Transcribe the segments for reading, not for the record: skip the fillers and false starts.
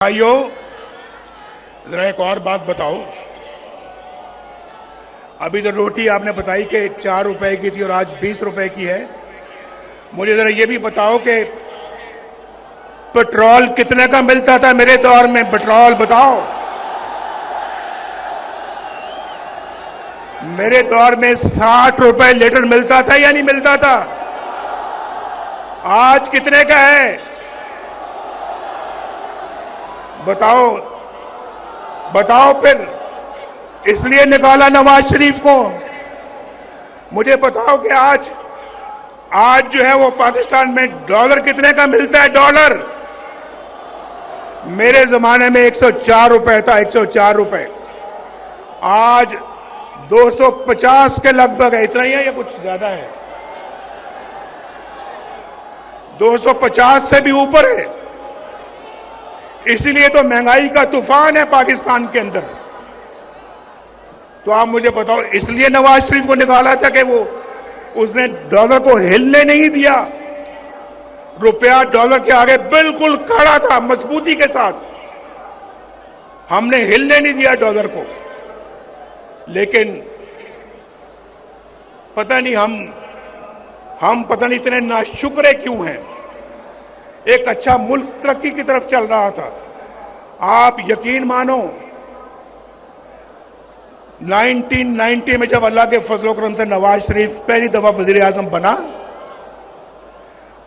भाइयों, जरा एक और बात बताओ। अभी तो रोटी आपने बताई कि 4 रुपए की थी और आज 20 रुपए की है। मुझे जरा ये भी बताओ कि पेट्रोल कितने का मिलता था मेरे दौर में? पेट्रोल बताओ। मेरे दौर में 60 रुपए लीटर मिलता था या नहीं मिलता था? आज कितने का है? बताओ बताओ। फिर इसलिए निकाला नवाज शरीफ को। मुझे बताओ कि आज जो है वो पाकिस्तान में डॉलर कितने का मिलता है? डॉलर मेरे जमाने में 104 रुपए था, 104 रुपए। आज 250 के लगभग है। इतना ही है या कुछ ज्यादा है? 250 से भी ऊपर है। इसीलिए तो महंगाई का तूफान है पाकिस्तान के अंदर। तो आप मुझे बताओ, इसलिए नवाज शरीफ को निकाला था कि वो उसने डॉलर को हिलने नहीं दिया। रुपया डॉलर के आगे बिल्कुल खड़ा था मजबूती के साथ। हमने हिलने नहीं दिया डॉलर को। लेकिन पता नहीं हम पता नहीं इतने नाशुक्रे क्यों हैं। एक अच्छा मुल्क तरक्की की तरफ चल रहा था। आप यकीन मानो, 1990 में जब अल्लाह के फजल करम से नवाज शरीफ पहली दफा वजीर आजम बना,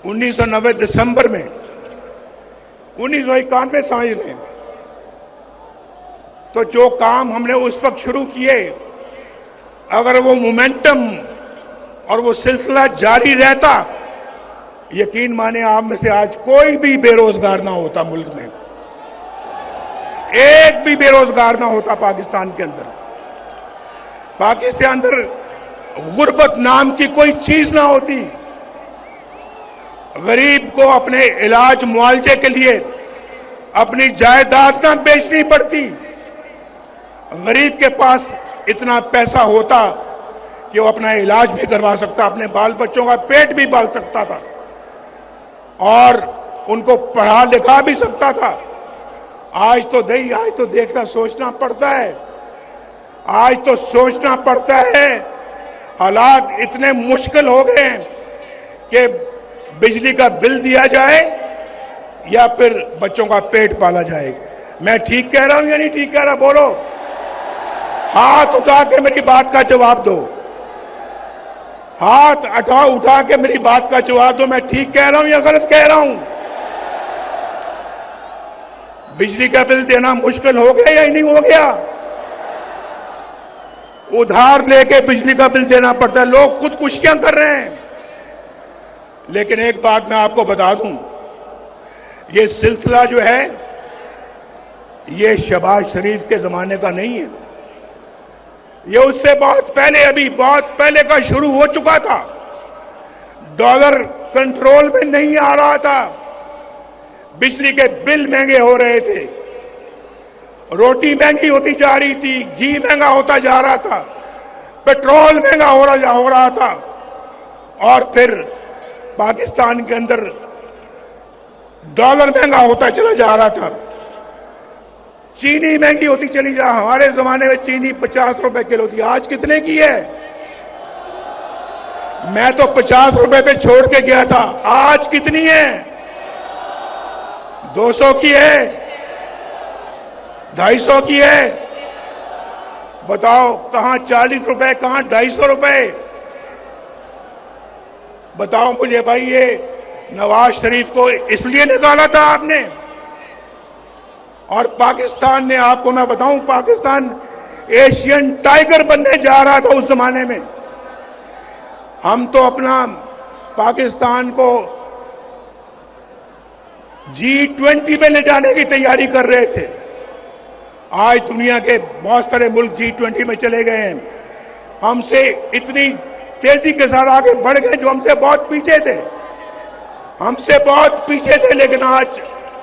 1990 दिसंबर में, 1991 समझ लें, तो जो काम हमने उस वक्त शुरू किए, अगर वो मोमेंटम और वो सिलसिला जारी रहता, यकीन माने आप में से आज कोई भी बेरोजगार ना होता। मुल्क में एक भी बेरोजगार ना होता। पाकिस्तान के अंदर गुर्बत नाम की कोई चीज ना होती। गरीब को अपने इलाज मुआवजे के लिए अपनी जायदाद ना बेचनी पड़ती। गरीब के पास इतना पैसा होता कि वो अपना इलाज भी करवा सकता, अपने बाल बच्चों का पेट भी पाल सकता था और उनको पढ़ा लिखा भी सकता था। आज तो देखना सोचना पड़ता है। आज तो सोचना पड़ता है। हालात इतने मुश्किल हो गए हैं कि बिजली का बिल दिया जाए या फिर बच्चों का पेट पाला जाए। मैं ठीक कह रहा हूं या नहीं ठीक कह रहा? बोलो, हाथ उठा के मेरी बात का जवाब दो। हाथ उठा के मेरी बात का जवाब दो। मैं ठीक कह रहा हूं या गलत कह रहा हूं? बिजली का बिल देना मुश्किल हो गया या नहीं हो गया? उधार लेके बिजली का बिल देना पड़ता है। लोग खुदकुशियां कर रहे हैं। लेकिन एक बात मैं आपको बता दूं, ये सिलसिला जो है ये शहबाज शरीफ के जमाने का नहीं है। ये उससे बहुत पहले का शुरू हो चुका था। डॉलर कंट्रोल में नहीं आ रहा था। बिजली के बिल महंगे हो रहे थे, रोटी महंगी होती जा रही थी, घी महंगा होता जा रहा था, पेट्रोल महंगा हो रहा था। और फिर पाकिस्तान के अंदर डॉलर महंगा होता चला जा रहा था। चीनी महंगी होती चली जा। हमारे जमाने में चीनी 50 रुपए किलो थी। आज कितने की है? मैं तो 50 रुपए पे छोड़ के गया था। आज कितनी है? 200 की है, 250 की है। बताओ, कहां 40 रुपए, कहां 250 रुपए? बताओ मुझे भाई। ये नवाज शरीफ को इसलिए निकाला था आपने। और पाकिस्तान ने, आपको मैं बताऊं, पाकिस्तान एशियन टाइगर बनने जा रहा था उस जमाने में। हम तो अपना पाकिस्तान को G20 में ले जाने की तैयारी कर रहे थे। आज दुनिया के बहुत सारे मुल्क G20 में चले गए हैं। हमसे इतनी तेजी के साथ आगे बढ़ गए जो हमसे बहुत पीछे थे। लेकिन आज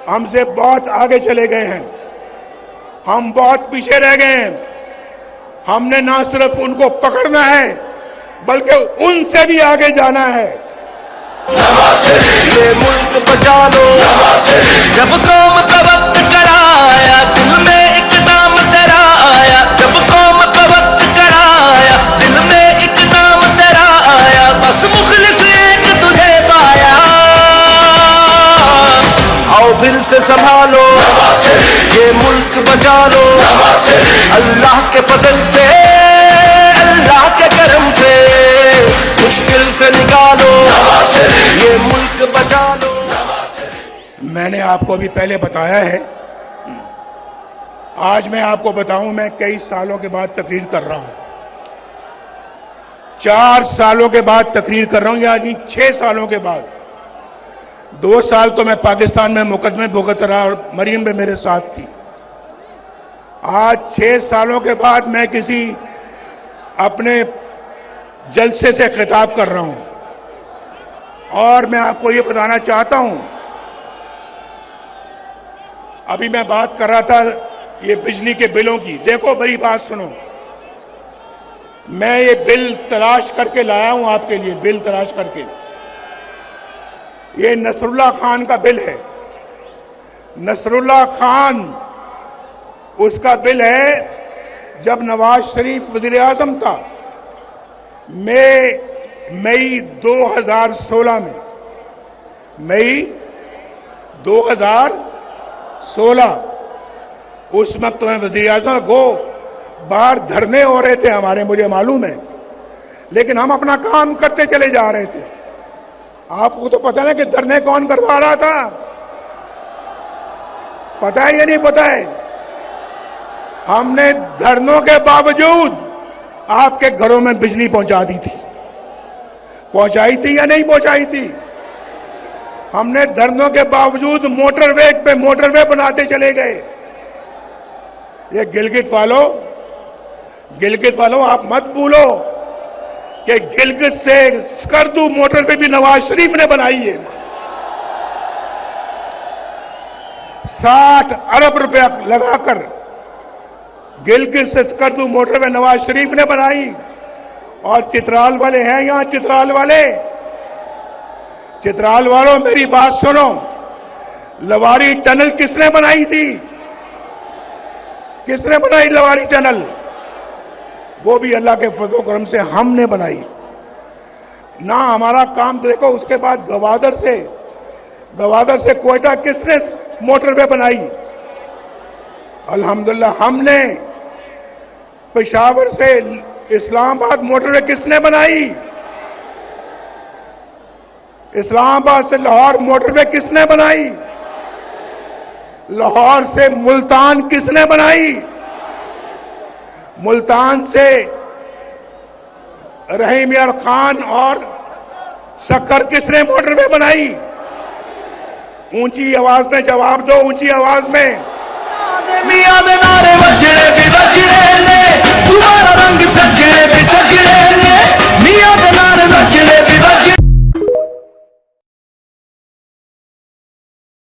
हमसे बहुत आगे चले गए हैं। हम बहुत पीछे रह गए हैं। हमने ना सिर्फ उनको पकड़ना है बल्कि उनसे भी आगे जाना है। मुल्क बचा लो जब कौम का वक्त कराया, दिल में एक नाम तेरा आया, जब कौम का वक्त कराया, दिल में एक नाम तेरा आया, बस मुखलिस एक तुझे पाया। आओ दिल से संभालो, ये मुल्क बचा लो, अल्लाह के फजल से, अल्लाह के करम से, मुश्किल से निकालो, ये मुल्क बचा लो। मैंने आपको अभी पहले बताया है, आज मैं आपको बताऊं, मैं कई सालों के बाद तकरीर कर रहा हूं, 4 सालों के बाद तकरीर कर रहा हूं, यानी 6 सालों के बाद। 2 साल तो मैं पाकिस्तान में मुकदमे भुगत रहा और मरीम भी मेरे साथ थी। आज 6 सालों के बाद मैं किसी अपने जलसे से खिताब कर रहा हूं और मैं आपको ये बताना चाहता हूं, अभी मैं बात कर रहा था ये बिजली के बिलों की। देखो मेरी बात सुनो, मैं ये बिल तलाश करके लाया हूं आपके लिए, बिल तलाश करके। ये नसरुल्लाह खान का बिल है, नसरुल्लाह खान उसका बिल है जब नवाज शरीफ वजीर आजम था, मई 2016 में, मई 2016 उस वक्त में वजीर आजम को बाहर धरने हो रहे थे हमारे, मुझे मालूम है, लेकिन हम अपना काम करते चले जा रहे थे। आपको तो पता है कि धरने कौन करवा रहा था, पता है या नहीं पता है? हमने धरनों के बावजूद आपके घरों में बिजली पहुंचा दी थी, पहुंचाई थी या नहीं पहुंचाई थी? हमने धरनों के बावजूद मोटरवे पे मोटरवे बनाते चले गए। ये गिलगित वालों आप मत भूलो कि गिलगित से स्कर्दू मोटरवे भी नवाज शरीफ ने बनाई है। 60 अरब रुपया लगाकर गिलगित से स्कर्दू मोटरवे नवाज शरीफ ने बनाई। और चित्राल वाले हैं यहां, चित्राल वालों मेरी बात सुनो, लवारी टनल किसने बनाई थी? किसने बनाई लवारी टनल? वो भी अल्लाह के फजल करम से हमने बनाई ना। हमारा काम देखो, उसके बाद गवादर से कोयटा किसने मोटरवे बनाई? अल्हम्दुलिल्लाह हमने। पेशावर से इस्लामाबाद मोटरवे किसने बनाई? इस्लामाबाद से लाहौर मोटरवे किसने बनाई? लाहौर से मुल्तान किसने बनाई? मुल्तान से रहीम यार खान और शक्कर किसने मोटरवे बनाई? ऊंची आवाज में जवाब दो, ऊंची आवाज में। मियां दे नारे वजने भी वजने ने, तुम्हारा रंग सजने भी सजने